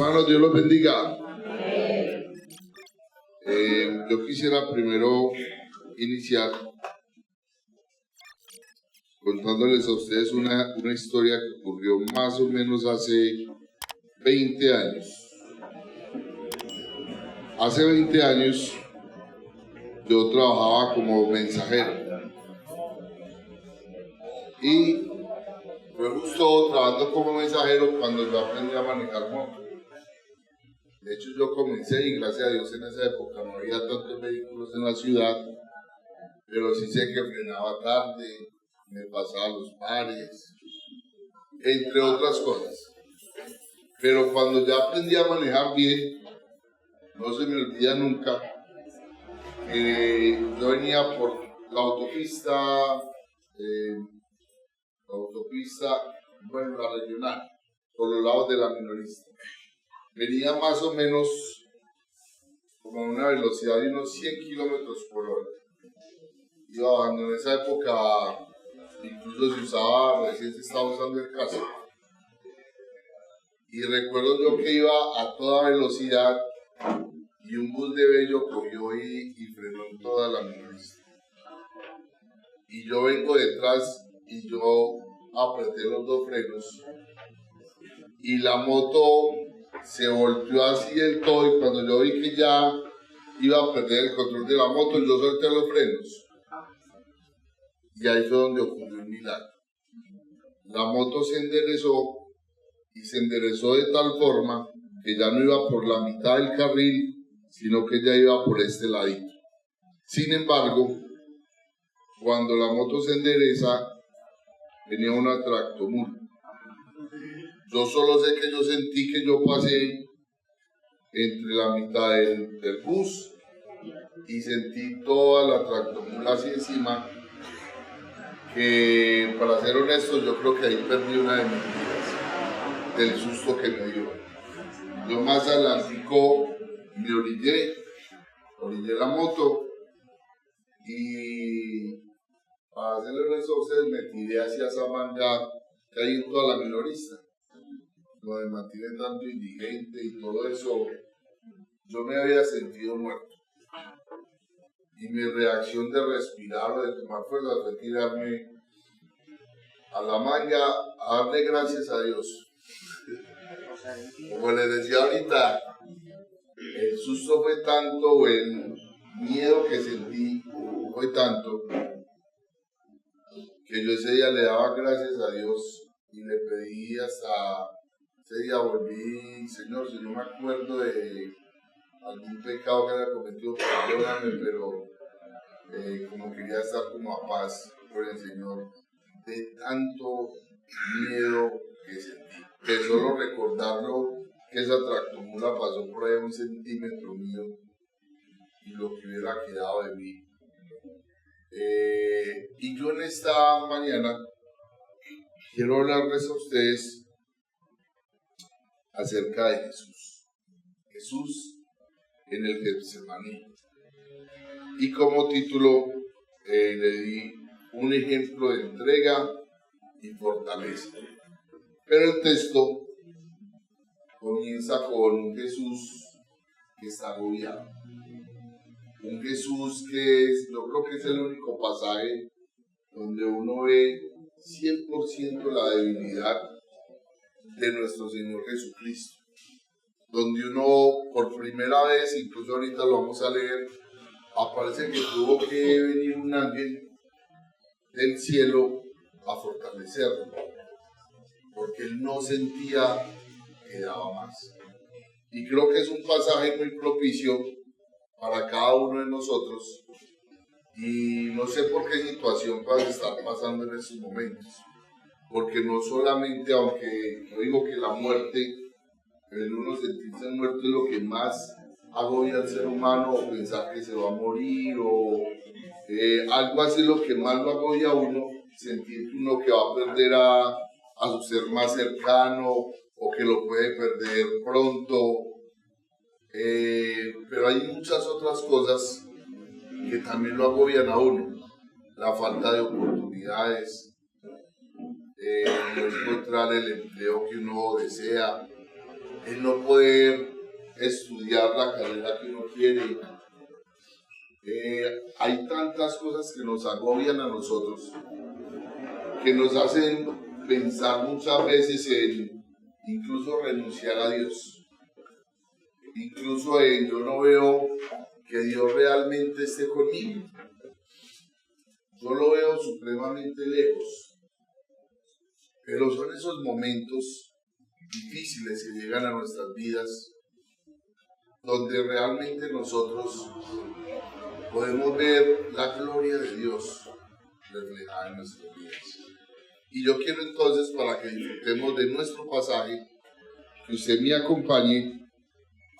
Hermanos, Dios los bendiga. Yo quisiera primero iniciar contándoles a ustedes una historia que ocurrió más o menos hace 20 años. Hace 20 años yo trabajaba como mensajero y fue justo trabajando como mensajero cuando yo aprendí a manejar moto. De hecho, yo comencé y gracias a Dios en esa época no había tantos vehículos en la ciudad, pero sí sé que frenaba tarde, me pasaba los pares, entre otras cosas. Pero cuando ya aprendí a manejar bien, no se me olvida nunca que yo venía por la autopista, bueno, la regional, por los lados de la Minorista. Venía más o menos como a una velocidad de unos 100 kilómetros por hora. Iba bajando. En esa época, incluso recién se estaba usando el casco. Y recuerdo yo que iba a toda velocidad y un bus de Bello cogió y frenó en toda la Minorista. Y yo vengo detrás y yo apreté los dos frenos y la moto se volteó así del todo, y cuando yo vi que ya iba a perder el control de la moto, yo solté los frenos. Y ahí fue donde ocurrió un milagro. La moto se enderezó, y se enderezó de tal forma que ya no iba por la mitad del carril, sino que ya iba por este ladito. Sin embargo, cuando la moto se endereza, venía una tractomula. Yo solo sé que yo sentí que yo pasé entre la mitad del bus y sentí toda la tractomula así encima, que para ser honesto yo creo que ahí perdí una de mis vidas, del susto que me dio. Yo más adelantico me orillé la moto y para hacerle honesto a ustedes me tiré hacia esa manga que hay en toda la Minorista, donde mantiene tanto indigente y todo eso. Yo me había sentido muerto y mi reacción de respirar o de tomar fuerza fue tirarme a la manga a darle gracias a Dios. Como les decía ahorita, el susto fue tanto, o el miedo que sentí fue tanto, que yo ese día le daba gracias a Dios y le pedí hasta ese día volví, Señor, si no me acuerdo de algún pecado que haya cometido, perdóname, pero como quería estar como a paz por el Señor, de tanto miedo que sentí, que solo recordarlo, que esa tractomula pasó por ahí a 1 centímetro mío y lo que hubiera quedado de mí. Y yo en esta mañana quiero hablarles a ustedes acerca de Jesús. Jesús en el Getsemaní. Y como título le di un ejemplo de entrega y fortaleza. Pero el texto comienza con un Jesús que está agobiado. Un Jesús que yo creo que es el único pasaje donde uno ve 100% la debilidad de nuestro Señor Jesucristo. Donde uno por primera vez, incluso ahorita lo vamos a leer, aparece que tuvo que venir un ángel del cielo a fortalecerlo, porque él no sentía que daba más. Y creo que es un pasaje muy propicio para cada uno de nosotros, y no sé por qué situación puede estar pasando en estos momentos, porque no solamente, aunque yo digo que la muerte, el uno sentirse muerto es lo que más agobia al ser humano, o pensar que se va a morir, o algo así, lo que más lo agobia a uno, sentir uno que va a perder a su ser más cercano, o que lo puede perder pronto. Pero hay muchas otras cosas que también lo agobian a uno. La falta de oportunidades, no encontrar el empleo que uno desea, el no poder estudiar la carrera que uno quiere. Hay tantas cosas que nos agobian a nosotros, que nos hacen pensar muchas veces en incluso renunciar a Dios. Incluso en yo no veo que Dios realmente esté conmigo. Yo lo veo supremamente lejos. Pero son esos momentos difíciles que llegan a nuestras vidas donde realmente nosotros podemos ver la gloria de Dios reflejada en nuestras vidas. Y yo quiero entonces, para que disfrutemos de nuestro pasaje, que usted me acompañe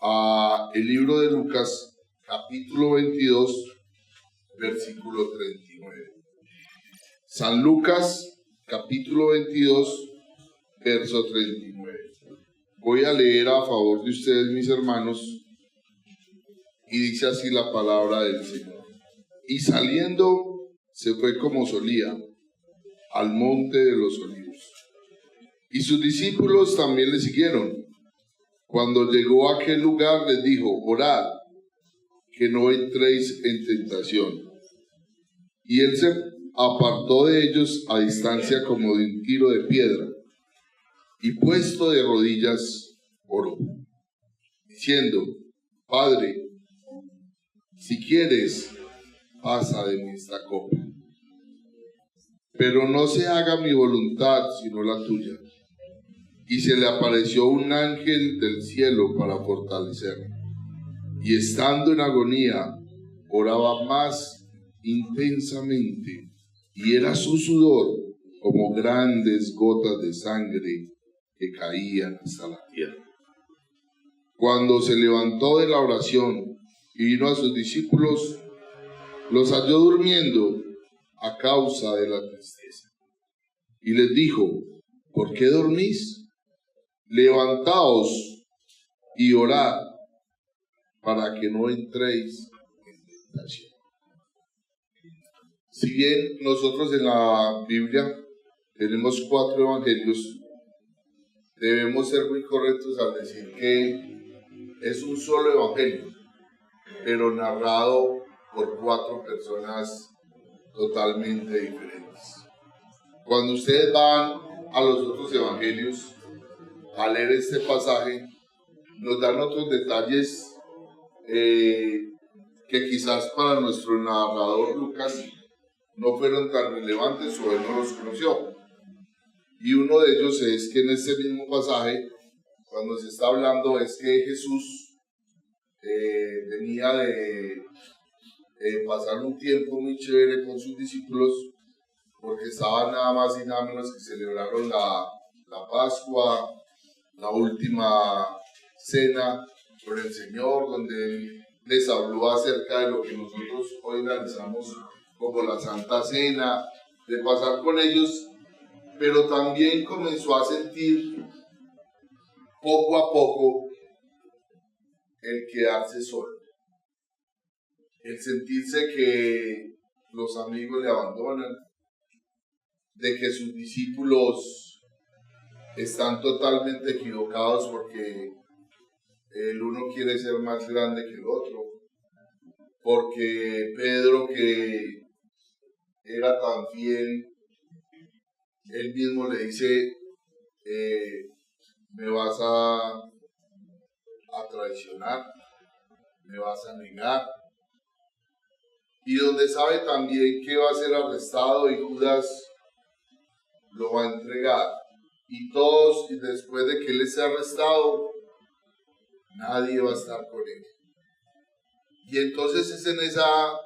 a el libro de Lucas, capítulo 22, versículo 39. San Lucas, capítulo 22, verso 39. Voy a leer a favor de ustedes, mis hermanos, y dice así la palabra del Señor. Y saliendo, se fue como solía, al monte de los olivos. Y sus discípulos también le siguieron. Cuando llegó a aquel lugar, les dijo: orad, que no entréis en tentación. Y él se apartó de ellos a distancia como de un tiro de piedra, y puesto de rodillas, oró, diciendo: Padre, si quieres, pasa de mí esta copa. Pero no se haga mi voluntad, sino la tuya. Y se le apareció un ángel del cielo para fortalecerlo. Y estando en agonía, oraba más intensamente, y era su sudor como grandes gotas de sangre que caían hasta la tierra. Cuando se levantó de la oración y vino a sus discípulos, los halló durmiendo a causa de la tristeza. Y les dijo: ¿por qué dormís? Levantaos y orad, para que no entréis en tentación. Si bien nosotros en la Biblia tenemos 4 evangelios, debemos ser muy correctos al decir que es un solo evangelio, pero narrado por 4 personas totalmente diferentes. Cuando ustedes van a los otros evangelios a leer este pasaje, nos dan otros detalles que quizás para nuestro narrador Lucas no fueron tan relevantes o él no los conoció. Y uno de ellos es que en este mismo pasaje, cuando se está hablando, es que Jesús venía de pasar un tiempo muy chévere con sus discípulos, porque estaban nada más y nada menos que celebraron la Pascua, la última cena con el Señor, donde les habló acerca de lo que nosotros hoy realizamos como la Santa Cena, de pasar con ellos, pero también comenzó a sentir poco a poco el quedarse solo, el sentirse que los amigos le abandonan, de que sus discípulos están totalmente equivocados porque el uno quiere ser más grande que el otro, porque Pedro, que era tan fiel, él mismo le dice: me vas a traicionar, me vas a negar. Y donde sabe también que va a ser arrestado y Judas lo va a entregar. Y todos, y después de que él sea arrestado, nadie va a estar con él. Y entonces es en esa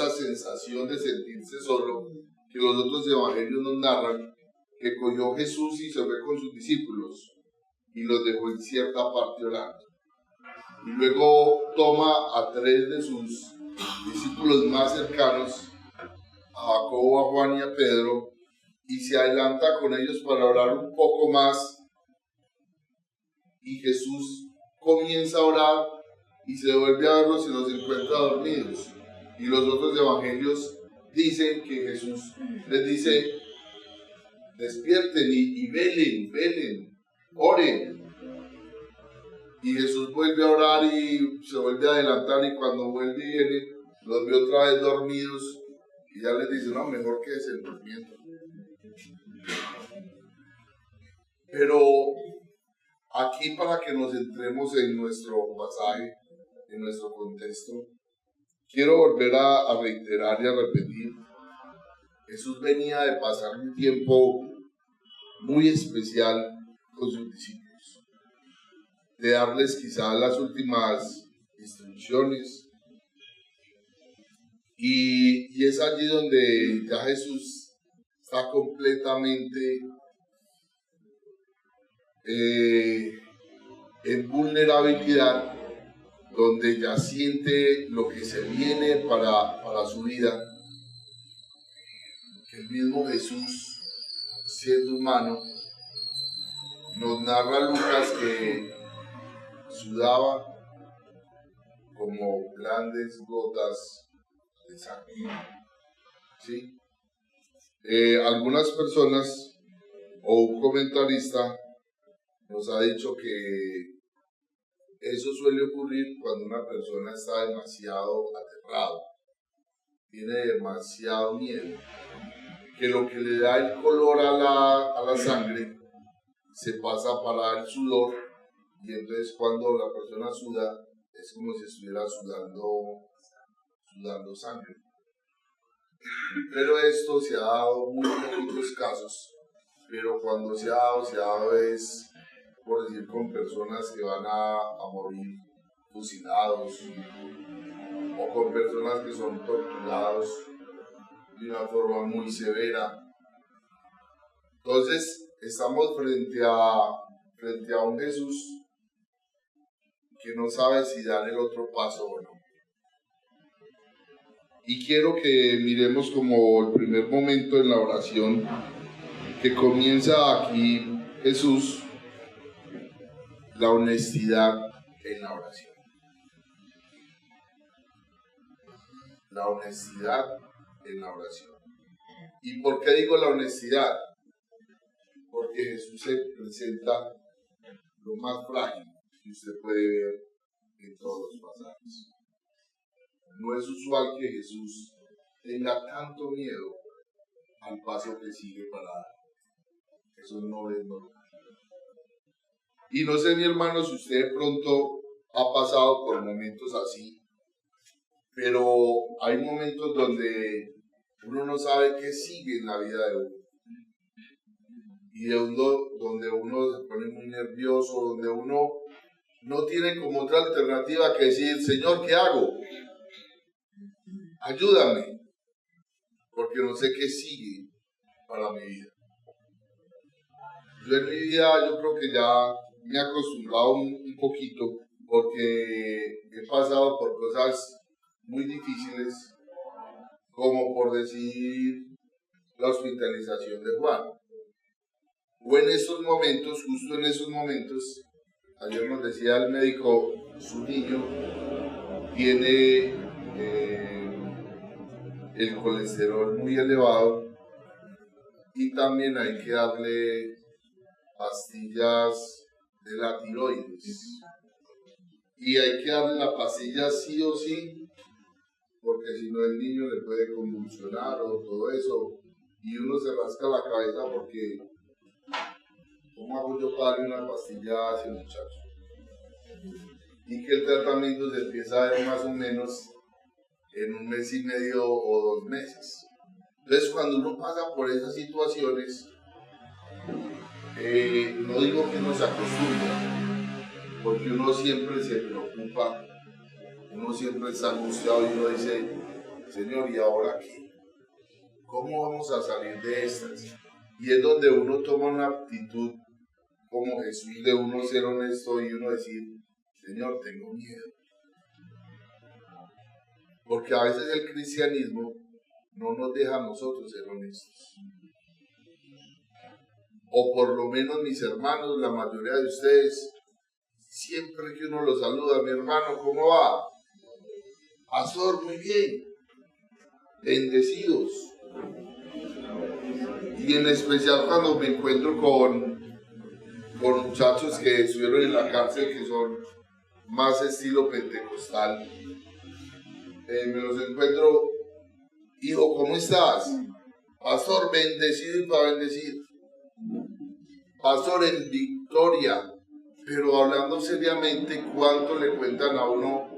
sensación de sentirse solo que los otros evangelios nos narran que cogió Jesús y se fue con sus discípulos y los dejó en cierta parte orando. Y luego toma a 3 de sus discípulos más cercanos, a Jacobo, a Juan y a Pedro, y se adelanta con ellos para orar un poco más. Y Jesús comienza a orar y se vuelve a verlos y los encuentra dormidos. Y los otros evangelios dicen que Jesús les dice: despierten y velen, oren, Y Jesús vuelve a orar y se vuelve a adelantar, y cuando vuelve y viene, los ve otra vez dormidos, y ya les dice, no, mejor que se durmiendo. Pero aquí, para que nos centremos en nuestro pasaje, en nuestro contexto, quiero volver a reiterar y a repetir. Jesús venía de pasar un tiempo muy especial con sus discípulos, de darles quizás las últimas instrucciones, y es allí donde ya Jesús está completamente en vulnerabilidad, donde ya siente lo que se viene para su vida. Que el mismo Jesús, siendo humano, nos narra Lucas que sudaba como grandes gotas de sangre. ¿Sí? Algunas personas o un comentarista nos ha dicho que eso suele ocurrir cuando una persona está demasiado aterrado, tiene demasiado miedo, que lo que le da el color a la sangre se pasa para el sudor, y entonces cuando la persona suda es como si estuviera sudando sangre. Pero esto se ha dado muy poquitos casos, pero cuando se ha dado es, por decir, con personas que van a morir fusilados, o con personas que son torturados de una forma muy severa. Entonces estamos frente a un Jesús que no sabe si dar el otro paso o no. Y quiero que miremos como el primer momento en la oración, que comienza aquí Jesús, la honestidad en la oración. La honestidad en la oración. ¿Y por qué digo la honestidad? Porque Jesús se presenta lo más frágil que usted puede ver en todos los pasajes. No es usual que Jesús tenga tanto miedo al paso que sigue para dar. Eso no es normal. Y no sé, mi hermano, si usted de pronto ha pasado por momentos así, pero hay momentos donde uno no sabe qué sigue en la vida de uno. Y donde uno se pone muy nervioso, donde uno no tiene como otra alternativa que decir, Señor, ¿qué hago? Ayúdame, porque no sé qué sigue para mi vida. Yo en mi vida, yo creo que ya me he acostumbrado un poquito, porque he pasado por cosas muy difíciles, como por decir la hospitalización de Juan. O en esos momentos, justo en esos momentos, ayer nos decía el médico, su niño tiene el colesterol muy elevado, y también hay que darle pastillas de la tiroides. Y hay que darle la pastilla sí o sí, porque si no el niño le puede convulsionar o todo eso, y uno se rasca la cabeza porque ¿cómo hago yo para darle una pastilla a ese muchacho? Y que el tratamiento se empieza a ver más o menos en 1 mes y medio o 2 meses. Entonces, cuando uno pasa por esas situaciones, no digo que uno se acostumbra, porque uno siempre se preocupa, uno siempre está angustiado y uno dice, Señor, ¿y ahora qué? ¿Cómo vamos a salir de estas? Y es donde uno toma una actitud como Jesús, de uno ser honesto y uno decir, Señor, tengo miedo. Porque a veces el cristianismo no nos deja a nosotros ser honestos. O por lo menos mis hermanos, la mayoría de ustedes, siempre que uno los saluda, mi hermano, ¿cómo va? Pastor, muy bien. Bendecidos. Y en especial cuando me encuentro con con muchachos que estuvieron en la cárcel que son más estilo pentecostal. Me los encuentro, hijo, ¿cómo estás? Pastor, bendecido y para bendecir. Pastor, en victoria. Pero hablando seriamente, ¿cuánto le cuentan a uno?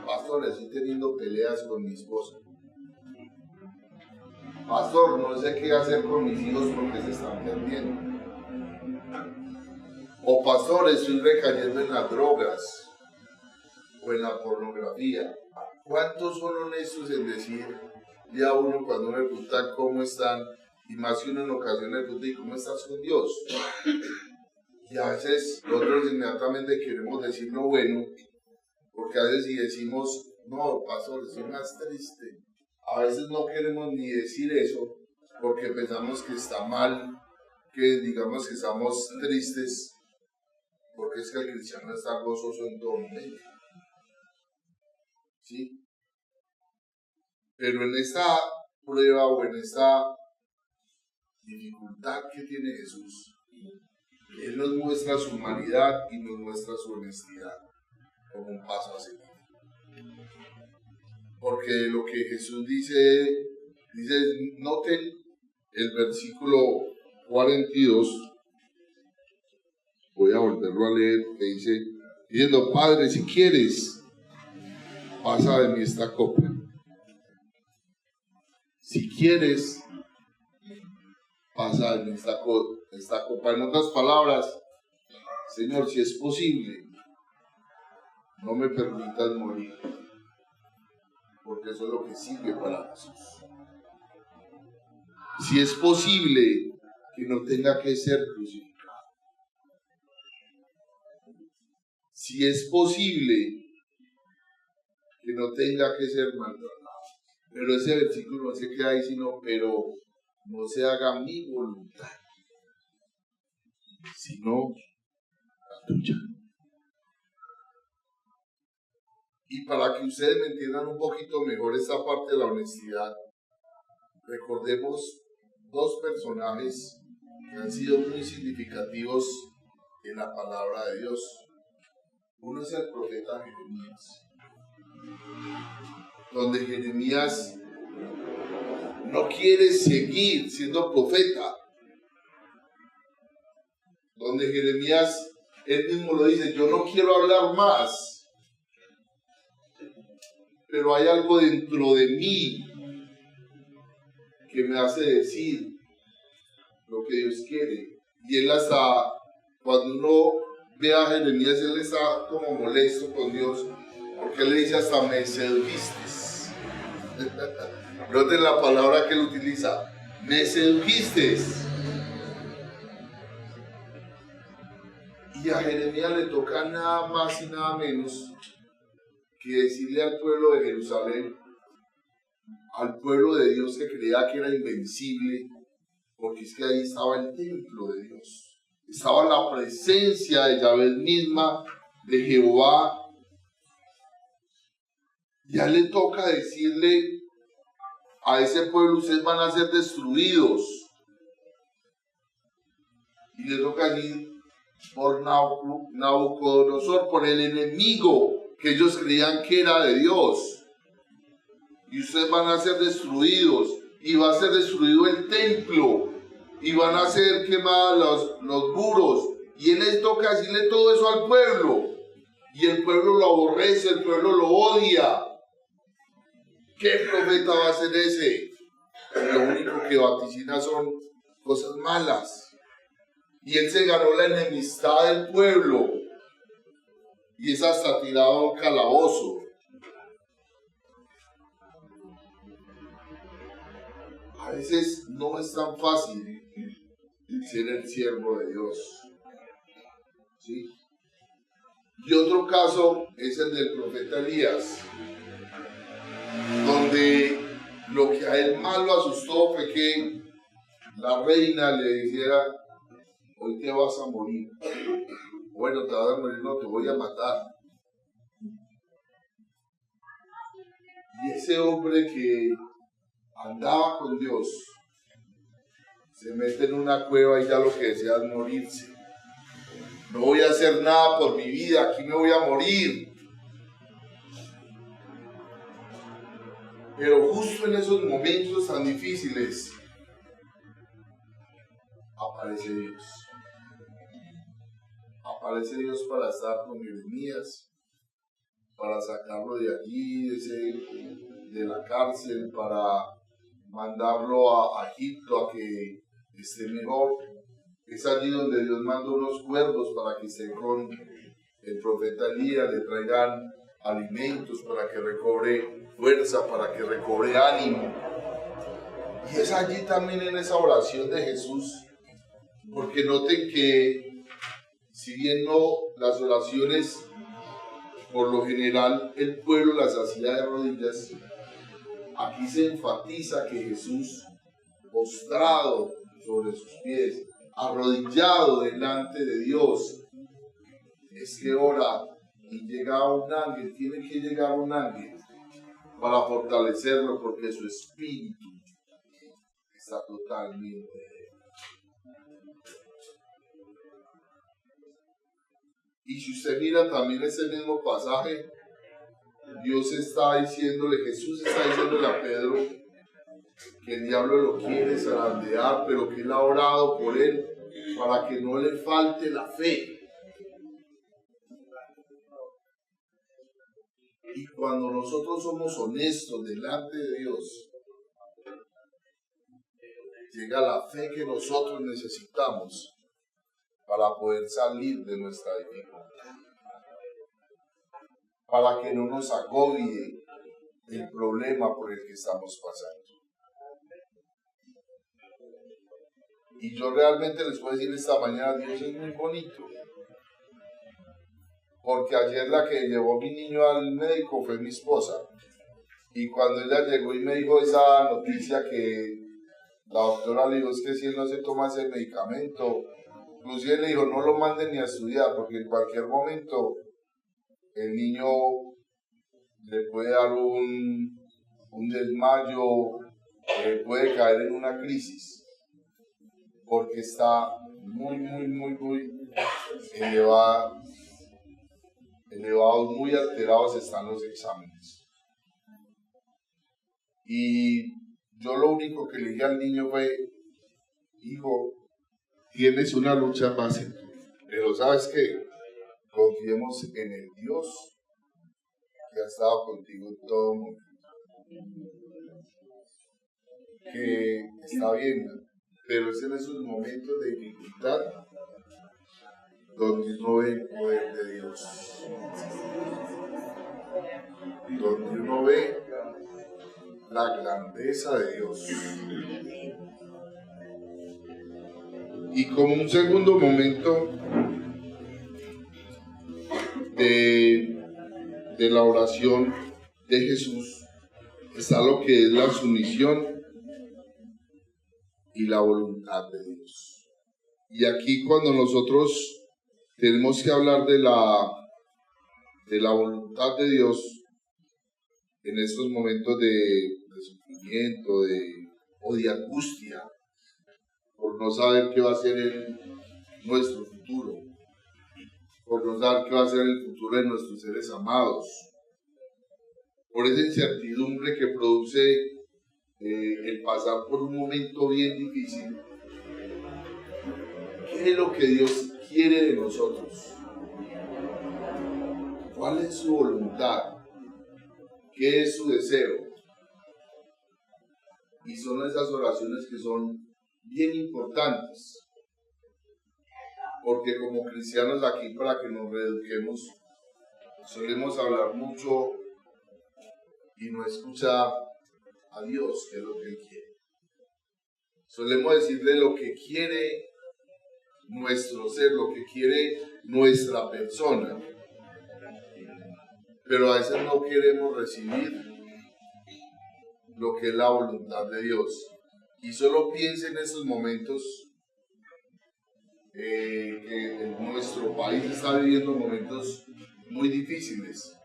Pastor, estoy teniendo peleas con mi esposa. Pastor, no sé qué hacer con mis hijos porque se están perdiendo. O pastor, estoy recayendo en las drogas o en la pornografía. ¿Cuántos son honestos en decir ya uno cuando uno le pregunta cómo están? Y más que uno en ocasiones le pregunta, ¿y cómo estás con Dios? Y a veces nosotros inmediatamente queremos decir lo bueno, porque a veces si decimos, no, pastor, estoy más triste, a veces no queremos ni decir eso, porque pensamos que está mal, que digamos que estamos tristes, porque es que el cristiano está gozoso en todo momento. ¿Sí? Pero en esta prueba o en esta dificultad que tiene Jesús, Él nos muestra su humanidad y nos muestra su honestidad como un paso a seguir. Porque lo que Jesús dice, noten el versículo 42, voy a volverlo a leer, que dice, diciendo, Padre, si quieres, pasa de mí esta copa. Si quieres, pasa de mí esta copa. En otras palabras, Señor, si es posible, no me permitas morir, porque eso es lo que sirve para Jesús. Si es posible, que no tenga que ser crucificado. Si es posible, que no tenga que ser maltratado. Pero ese versículo no se queda ahí, sino, pero no se haga mi voluntad, sino la tuya. Y para que ustedes me entiendan un poquito mejor esta parte de la honestidad, recordemos dos personajes que han sido muy significativos en la palabra de Dios. Uno es el profeta Jeremías, donde Jeremías no quiere seguir siendo profeta, donde Jeremías, él mismo lo dice, yo no quiero hablar más, pero hay algo dentro de mí que me hace decir lo que Dios quiere. Y él hasta, cuando uno ve a Jeremías, él está como molesto con Dios, porque él le dice hasta me sedujiste. Noten la palabra que él utiliza, me sedujiste. Y a Jeremías le toca nada más y nada menos que decirle al pueblo de Jerusalén, al pueblo de Dios que creía que era invencible, porque es que ahí estaba el templo de Dios, estaba la presencia de Yahvé misma, de Jehová. Ya le toca decirle a ese pueblo, ustedes van a ser destruidos. Y le toca decir por Nabucodonosor, por el enemigo que ellos creían que era de Dios. Y ustedes van a ser destruidos, y va a ser destruido el templo, y van a ser quemados los muros. Y él les toca decirle todo eso al pueblo, y el pueblo lo aborrece, el pueblo lo odia. ¿Qué profeta va a ser ese? Lo único que vaticina son cosas malas. Y él se ganó la enemistad del pueblo, y es hasta tirado a un calabozo. A veces no es tan fácil ser el siervo de Dios. ¿Sí? Y otro caso es el del profeta Elías, donde lo que a él más lo asustó fue que la reina le dijera, hoy te vas a morir. Bueno, te vas a morir, no, te voy a matar. Y ese hombre que andaba con Dios se mete en una cueva y ya lo que desea es morirse. No voy a hacer nada por mi vida, aquí me voy a morir. Pero justo en esos momentos tan difíciles, aparece Dios. Aparece Dios para estar con Jeremías, para sacarlo de allí, de la cárcel, para mandarlo a Egipto a que esté mejor. Es allí donde Dios manda unos cuervos para que estén con el profeta Elías, le traigan alimentos para que recobre fuerza, para que recobre ánimo. Y es allí también en esa oración de Jesús, porque noten que si bien no las oraciones por lo general el pueblo las hacía de rodillas, aquí se enfatiza que Jesús, postrado sobre sus pies, arrodillado delante de Dios, es que ora y llega un ángel, tiene que llegar un ángel para fortalecerlo porque su espíritu está totalmente. Y si usted mira también ese mismo pasaje, Dios está diciéndole, Jesús está diciéndole a Pedro que el diablo lo quiere zarandear, pero que él ha orado por él para que no le falte la fe. Y cuando nosotros somos honestos delante de Dios, llega la fe que nosotros necesitamos para poder salir de nuestra dificultad, para que no nos agobie el problema por el que estamos pasando. Y yo realmente les puedo decir esta mañana, Dios es muy bonito, porque ayer la que llevó mi niño al médico fue mi esposa, y cuando ella llegó y me dijo esa noticia que la doctora le dijo, es que si él no se toma ese medicamento, inclusive le dijo, no lo manden ni a estudiar, porque en cualquier momento el niño le puede dar un desmayo, puede caer en una crisis, porque está muy elevados, muy alterados están los exámenes. Y yo lo único que le dije al niño fue, hijo, tienes una lucha más en tu vida, pero ¿sabes qué? Confiemos en el Dios que ha estado contigo en todo momento. Que está bien, pero es en esos momentos de dificultad donde uno ve el poder de Dios, donde uno ve la grandeza de Dios. Y como un segundo momento de la oración de Jesús está lo que es la sumisión y la voluntad de Dios. Y aquí cuando nosotros tenemos que hablar de la voluntad de Dios en estos momentos de sufrimiento o de angustia por no saber qué va a ser en nuestro futuro, por no saber qué va a ser el futuro de nuestros seres amados, por esa incertidumbre que produce el pasar por un momento bien difícil. ¿Qué es lo que Dios quiere de nosotros? ¿Cuál es su voluntad? ¿Qué es su deseo? Y son esas oraciones que son bien importantes, porque como cristianos aquí, para que nos reeduquemos, solemos hablar mucho y no escuchar a Dios, que es lo que Él quiere. Solemos decirle lo que quiere nuestro ser, lo que quiere nuestra persona, pero a veces no queremos recibir lo que es la voluntad de Dios. Y solo piense en esos momentos que nuestro país está viviendo momentos muy difíciles,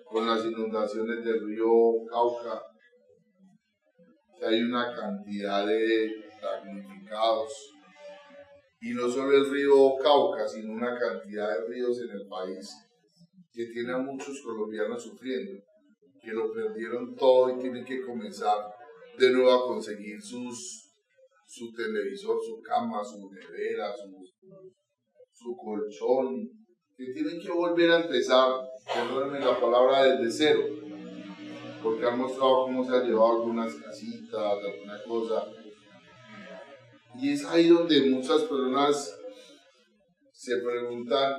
con las inundaciones del río Cauca, que hay una cantidad de damnificados. Y no solo el río Cauca, sino una cantidad de ríos en el país que tiene a muchos colombianos sufriendo, que lo perdieron todo y tienen que comenzar de nuevo a conseguir su televisor, su cama, su nevera, su colchón, que tienen que volver a empezar, perdónenme la palabra, desde cero, porque han mostrado cómo se han llevado algunas casitas, alguna cosa. Y es ahí donde muchas personas se preguntan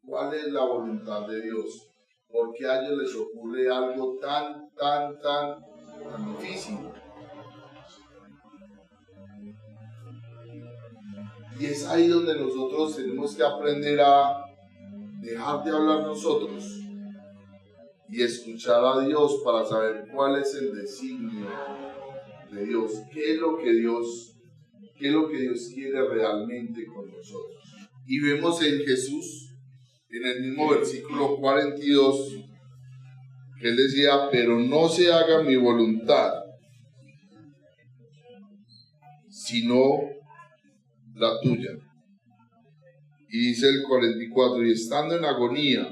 cuál es la voluntad de Dios, por qué a ellos les ocurre algo tan difícil. Y es ahí donde nosotros tenemos que aprender a dejar de hablar nosotros y escuchar a Dios para saber cuál es el designio de Dios, qué es lo que Dios quiere realmente con nosotros. Y vemos en Jesús, en el mismo versículo 42, que él decía, pero no se haga mi voluntad, sino la tuya. Y dice el 44, y estando en agonía,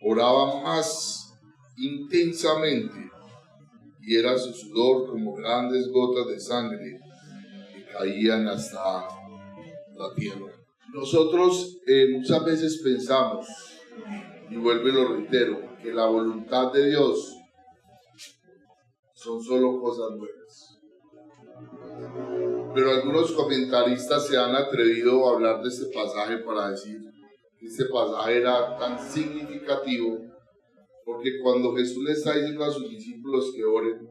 oraba más intensamente, y era su sudor como grandes gotas de sangre que caían hasta la tierra. Nosotros muchas veces pensamos, y vuelvo y lo reitero, que la voluntad de Dios son solo cosas buenas. Pero algunos comentaristas se han atrevido a hablar de este pasaje para decir que este pasaje era tan significativo porque cuando Jesús le está diciendo a sus discípulos que oren,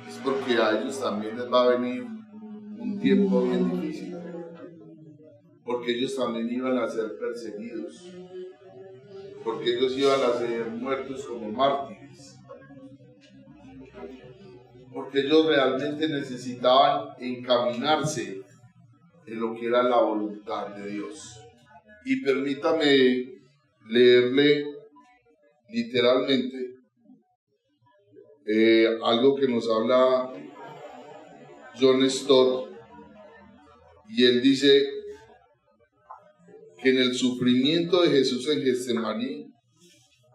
es porque a ellos también les va a venir un tiempo bien difícil, porque ellos también iban a ser perseguidos, porque ellos iban a ser muertos como mártires, porque ellos realmente necesitaban encaminarse en lo que era la voluntad de Dios. Y permítame leerle literalmente algo que nos habla John Stott, y él dice que en el sufrimiento de Jesús en Getsemaní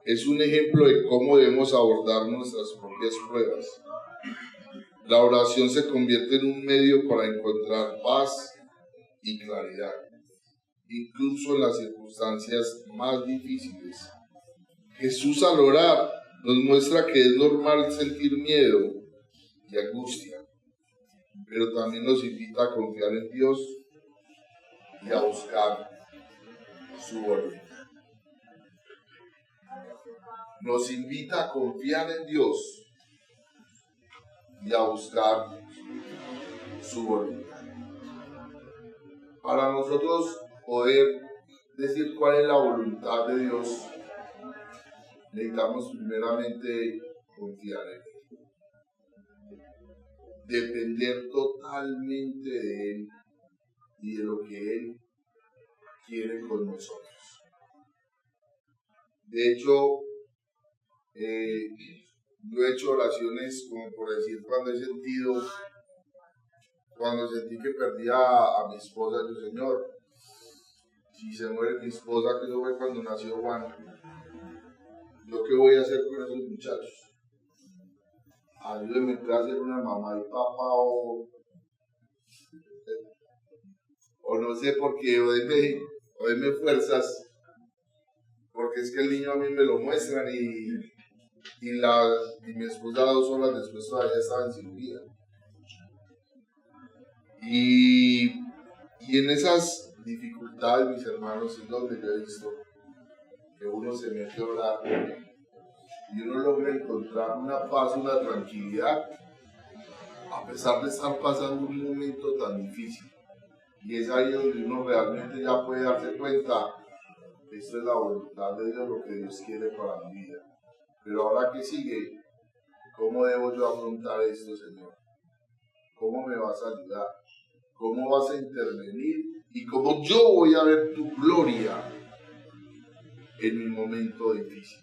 es un ejemplo de cómo debemos abordar nuestras propias pruebas. La oración se convierte en un medio para encontrar paz y claridad, incluso en las circunstancias más difíciles. Jesús al orar nos muestra que es normal sentir miedo y angustia, pero también nos invita a confiar en Dios y a buscar su voluntad. Nos invita a confiar en Dios y a buscar su voluntad. Para nosotros poder decir cuál es la voluntad de Dios, necesitamos primeramente confiar en Él, depender totalmente de Él y de lo que Él quiere con nosotros. De hecho, yo he hecho oraciones como por decir cuando sentí que perdía a mi esposa, yo, Señor, si se muere mi esposa, que eso fue cuando nació Juan, ¿yo qué voy a hacer con esos muchachos? Ayúdeme a ser una mamá y papá o no sé por qué, o deme fuerzas, porque es que el niño a mí me lo muestran y mi esposa 2 horas después todavía estaba en cirugía. Y en esas dificultades, mis hermanos, es donde yo he visto que uno se mete a orar y uno logra encontrar una paz, una tranquilidad, a pesar de estar pasando un momento tan difícil. Y es ahí donde uno realmente ya puede darse cuenta que esto es la voluntad de Dios, lo que Dios quiere para mi vida. Pero ahora que sigue, ¿cómo debo yo afrontar esto, Señor? ¿Cómo me vas a ayudar? ¿Cómo vas a intervenir? ¿Y cómo yo voy a ver tu gloria en mi momento difícil,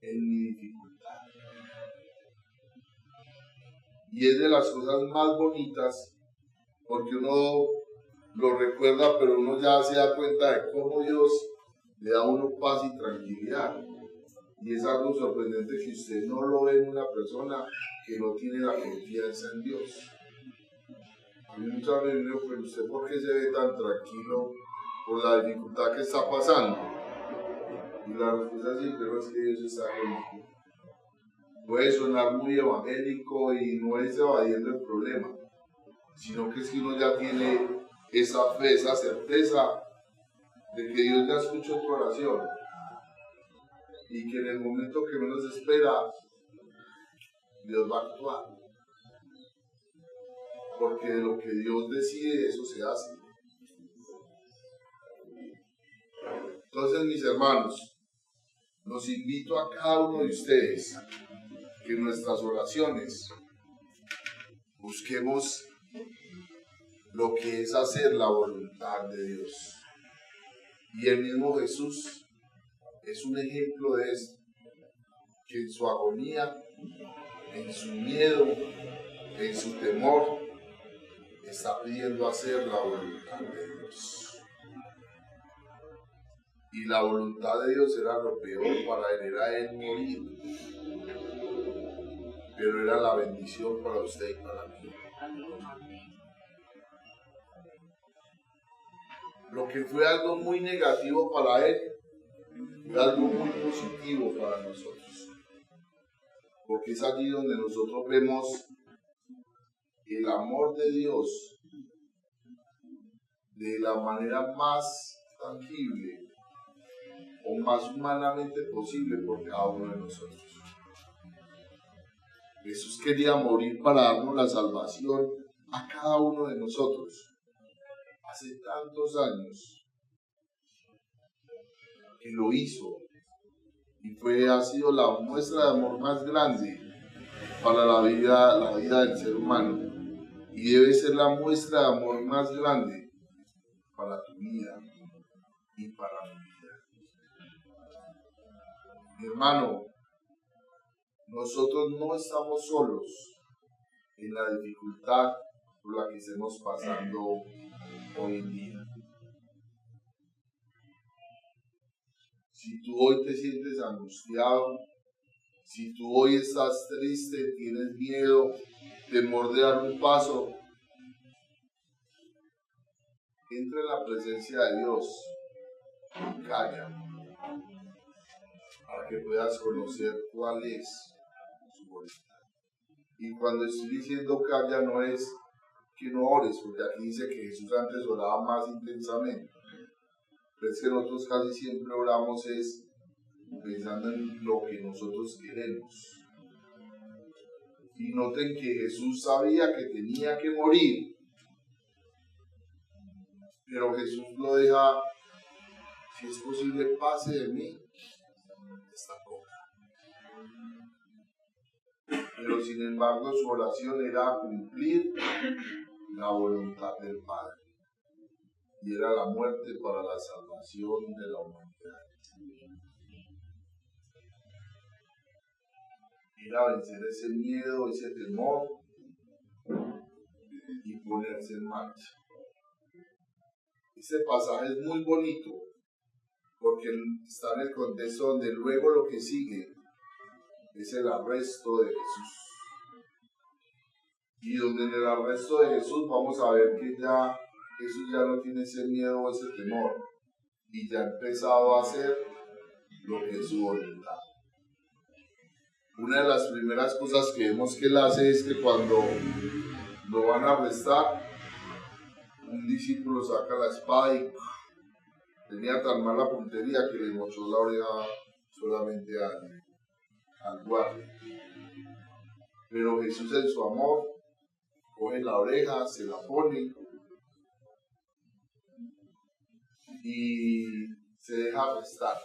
en mi dificultad? Y es de las cosas más bonitas, porque uno lo recuerda, pero uno ya se da cuenta de cómo Dios le da a uno paz y tranquilidad. Y es algo sorprendente que usted no lo ve en una persona que no tiene la confianza en Dios. A mí muchas veces me digo, pero usted ¿por qué se ve tan tranquilo por la dificultad que está pasando? Y la respuesta es sí, pero es que Dios está conmigo. Puede sonar muy evangélico y no es evadiendo el problema, sino que es que uno ya tiene esa fe, esa certeza de que Dios ya escuchó tu oración y que en el momento que menos espera, Dios va a actuar. Porque de lo que Dios decide, eso se hace. Entonces, mis hermanos, los invito a cada uno de ustedes que en nuestras oraciones busquemos lo que es hacer la voluntad de Dios. Y el mismo Jesús es un ejemplo de esto, que en su agonía, en su miedo, en su temor, está pidiendo hacer la voluntad de Dios. Y la voluntad de Dios era lo peor para él, era él morir. Pero era la bendición para usted y para mí. Lo que fue algo muy negativo para él, fue algo muy positivo para nosotros. Porque es allí donde nosotros vemos el amor de Dios de la manera más tangible o más humanamente posible por cada uno de nosotros. Jesús quería morir para darnos la salvación a cada uno de nosotros. Hace tantos años que lo hizo y ha sido la muestra de amor más grande para la vida del ser humano, y debe ser la muestra de amor más grande para tu vida y para mi vida. Mi hermano, nosotros no estamos solos en la dificultad por la que estemos pasando hoy en día. Si tú hoy te sientes angustiado, si tú hoy estás triste, tienes miedo, temor de dar un paso, entra en la presencia de Dios y calla para que puedas conocer cuál es su voluntad. Y cuando estoy diciendo calla no es que no ores, porque aquí dice que Jesús antes oraba más intensamente. Pero es que nosotros casi siempre oramos es pensando en lo que nosotros queremos. Y noten que Jesús sabía que tenía que morir, pero Jesús lo deja, si es posible, pase de mí esta copa. Pero sin embargo su oración era cumplir la voluntad del Padre. Y era la muerte para la salvación de la humanidad. Era vencer ese miedo, ese temor y ponerse en marcha. Este pasaje es muy bonito porque está en el contexto donde luego lo que sigue es el arresto de Jesús. Y donde en el arresto de Jesús vamos a ver que ya Jesús ya no tiene ese miedo o ese temor y ya ha empezado a hacer lo que es su voluntad. Una de las primeras cosas que vemos que él hace es que cuando lo van a arrestar, un discípulo saca la espada y tenía tan mala puntería que le mochó la oreja solamente al guardia. Pero Jesús en su amor coge la oreja, se la pone y se deja arrestar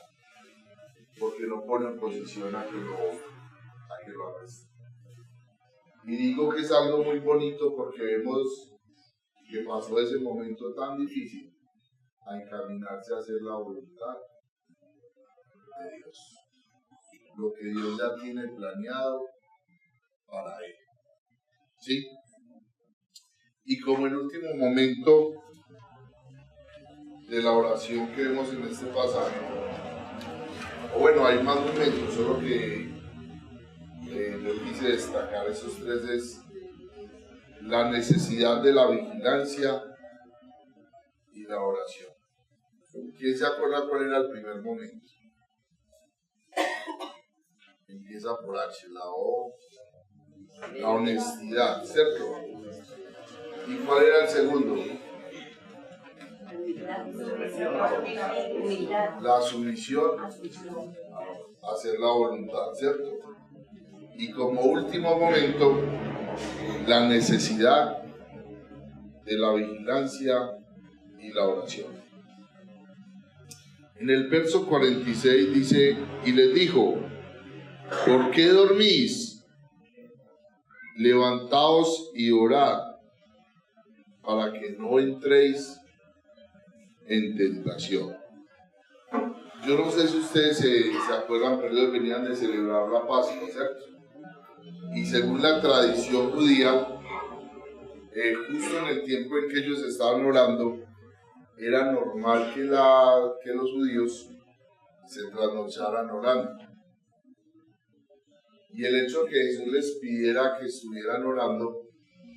porque no pone en posición a que lo arreste. Y digo que es algo muy bonito porque vemos que pasó ese momento tan difícil a encaminarse a hacer la voluntad de Dios, lo que Dios ya tiene planeado para él. ¿Sí? Y como el último momento de la oración que vemos en este pasaje, o bueno, hay más momentos, solo que yo quise destacar esos tres: es la necesidad de la vigilancia y la oración. ¿Quién se acuerda cuál era el primer momento? Empieza por H, la O, la honestidad, ¿cierto? ¿Y cuál era el segundo? La sumisión, hacer la voluntad, ¿cierto? Y como último momento, la necesidad de la vigilancia y la oración. En el verso 46 dice: y les dijo, ¿por qué dormís? Levantaos y orad, para que no entréis en tentación. Yo no sé si ustedes se acuerdan, pero ellos venían de celebrar la Pascua, ¿cierto? Y según la tradición judía, justo en el tiempo en que ellos estaban orando, era normal que los judíos se trasnocharan orando. Y el hecho de que Jesús les pidiera que estuvieran orando,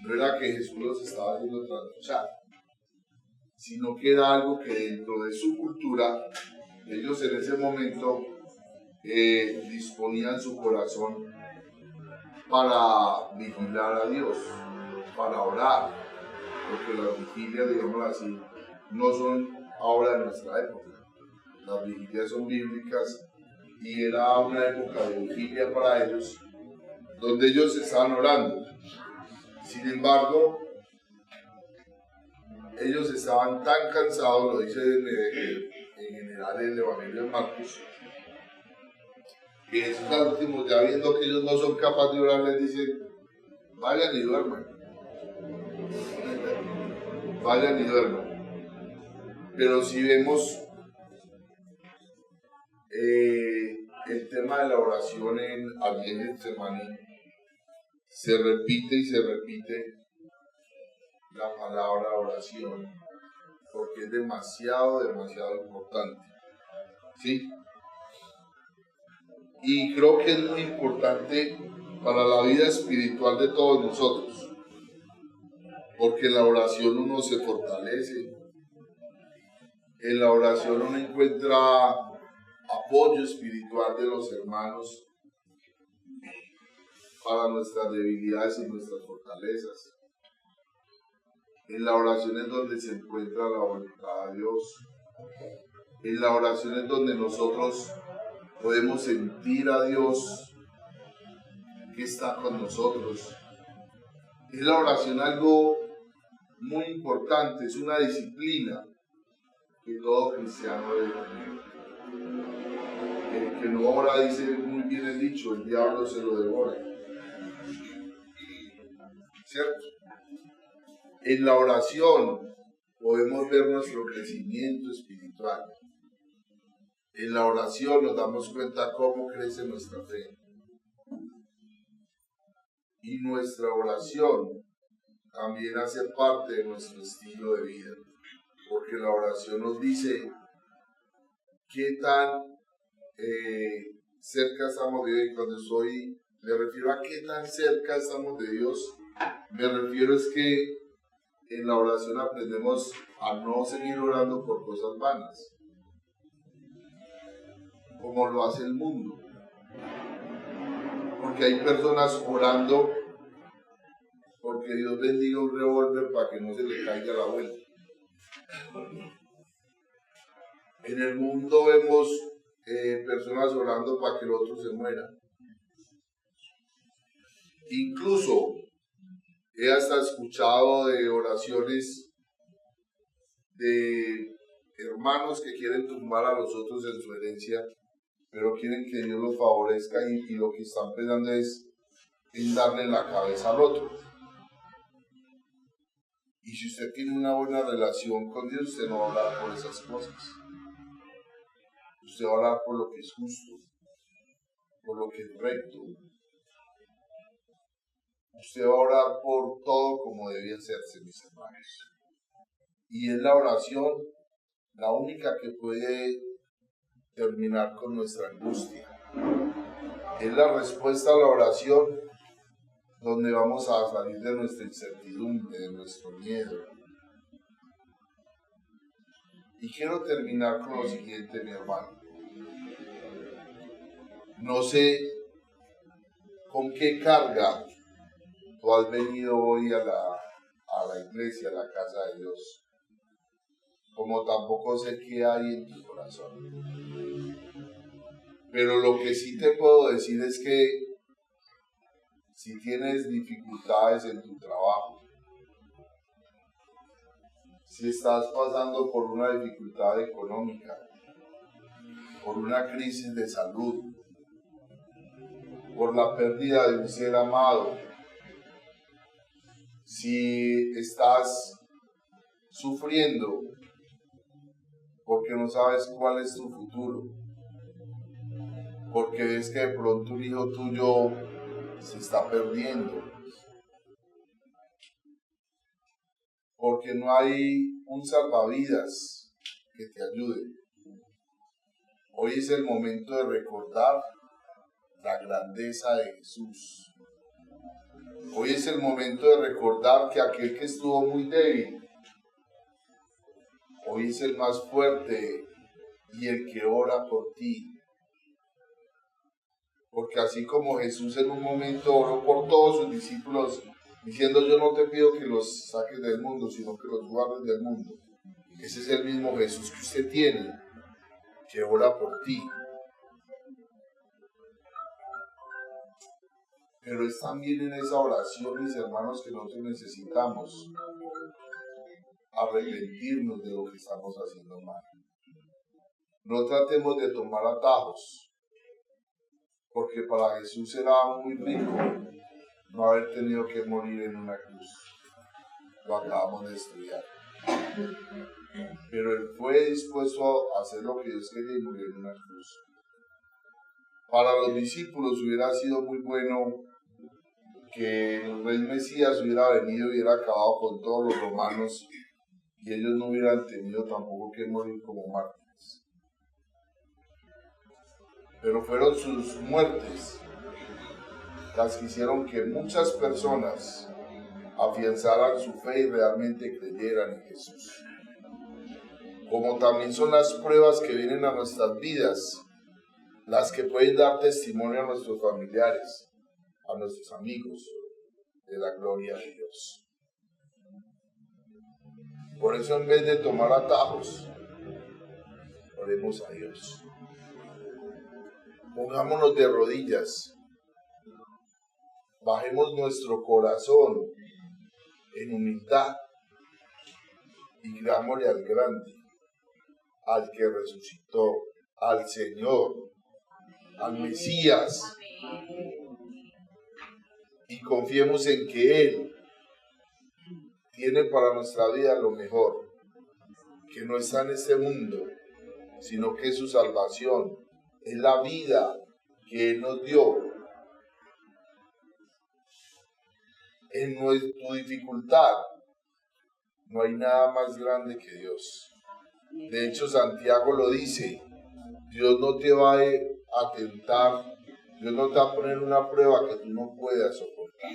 no era que Jesús los estaba haciendo trasnochar, sino que era algo que dentro de su cultura, ellos en ese momento disponían su corazón para vigilar a Dios, para orar, porque las vigilias, digámoslo así, no son ahora de nuestra época. Las vigilias son bíblicas y era una época de vigilia para ellos, donde ellos estaban orando. Sin embargo, ellos estaban tan cansados, lo dice en general el Evangelio de Marcos, que Jesús al último, ya viendo que ellos no son capaces de orar, les dice: vayan y duerman. Vayan y duerman. Pero si vemos el tema de la oración allí en Getsemaní, se repite y se repite la palabra oración, porque es demasiado importante, ¿sí? Y creo que es muy importante para la vida espiritual de todos nosotros, porque en la oración uno se fortalece, en la oración uno encuentra apoyo espiritual de los hermanos para nuestras debilidades y nuestras fortalezas. En la oración es donde se encuentra la voluntad de Dios. En la oración es donde nosotros podemos sentir a Dios que está con nosotros. Es la oración algo muy importante, es una disciplina que todo cristiano debe tener. El que no ora, dice muy bien el dicho, el diablo se lo devora. ¿Cierto? En la oración podemos ver nuestro crecimiento espiritual. En la oración nos damos cuenta cómo crece nuestra fe. Y nuestra oración también hace parte de nuestro estilo de vida. Porque la oración nos dice qué tan cerca estamos de Dios. Y cuando me refiero a qué tan cerca estamos de Dios, me refiero es que en la oración aprendemos a no seguir orando por cosas vanas, como lo hace el mundo. Porque hay personas orando porque Dios bendiga un revólver para que no se le caiga la vuelta. En el mundo vemos personas orando para que el otro se muera. Incluso he hasta escuchado de oraciones de hermanos que quieren tumbar a los otros en su herencia, pero quieren que Dios los favorezca y lo que están pensando es en darle la cabeza al otro. Y si usted tiene una buena relación con Dios, usted no va a orar por esas cosas. Usted va a orar por lo que es justo, por lo que es recto. usted va a orar por todo como debía hacerse, mis hermanos. Y es la oración la única que puede terminar con nuestra angustia. Es la respuesta a la oración donde vamos a salir de nuestra incertidumbre, de nuestro miedo. Y quiero terminar con lo siguiente, mi hermano. No sé con qué carga tú has venido hoy a la iglesia, a la casa de Dios, como tampoco sé qué hay en tu corazón. Pero lo que sí te puedo decir es que si tienes dificultades en tu trabajo, si estás pasando por una dificultad económica, por una crisis de salud, por la pérdida de un ser amado, si estás sufriendo porque no sabes cuál es tu futuro, porque ves que de pronto un hijo tuyo se está perdiendo, porque no hay un salvavidas que te ayude. Hoy es el momento de recordar la grandeza de Jesús. Hoy es el momento de recordar que aquel que estuvo muy débil, hoy es el más fuerte y el que ora por ti. Porque así como Jesús en un momento oró por todos sus discípulos, diciendo: yo no te pido que los saques del mundo, sino que los guardes del mundo. Ese es el mismo Jesús que usted tiene, que ora por ti. Pero es también en esa oración, mis hermanos, que nosotros necesitamos arrepentirnos de lo que estamos haciendo mal. No tratemos de tomar atajos, porque para Jesús era muy rico no haber tenido que morir en una cruz. Lo acabamos de estudiar. Pero Él fue dispuesto a hacer lo que Dios quería y morir en una cruz. Para los discípulos hubiera sido muy bueno que el rey Mesías hubiera venido y hubiera acabado con todos los romanos y ellos no hubieran tenido tampoco que morir como mártires. Pero fueron sus muertes las que hicieron que muchas personas afianzaran su fe y realmente creyeran en Jesús. Como también son las pruebas que vienen a nuestras vidas, las que pueden dar testimonio a nuestros familiares, a nuestros amigos, de la gloria de Dios. Por eso, en vez de tomar atajos, oremos a Dios. Pongámonos de rodillas, bajemos nuestro corazón en humildad y creámosle al grande, al que resucitó, al Señor, al Mesías, y confiemos en que Él tiene para nuestra vida lo mejor, que no está en este mundo, sino que es su salvación, es la vida que Él nos dio. En tu dificultad no hay nada más grande que Dios. De hecho, Santiago lo dice: Dios no te va a tentar, Dios no te va a poner una prueba que tú no puedas soportar.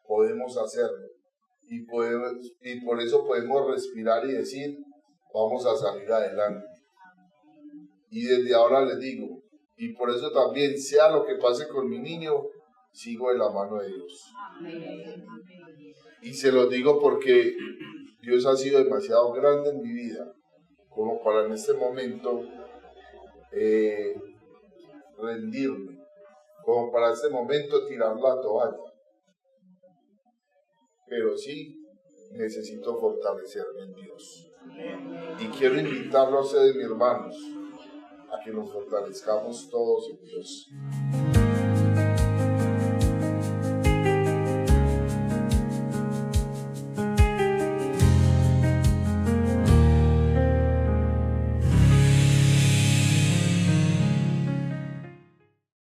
Podemos hacerlo y por eso podemos respirar y decir: vamos a salir adelante. Y desde ahora les digo, y por eso también, sea lo que pase con mi niño, sigo de la mano de Dios. Y se lo digo porque Dios ha sido demasiado grande en mi vida como para en este momento rendirme, como para este momento tirar la toalla. Pero sí necesito fortalecerme en Dios. Y quiero invitarlos a ustedes, mis hermanos, a que nos fortalezcamos todos en Dios.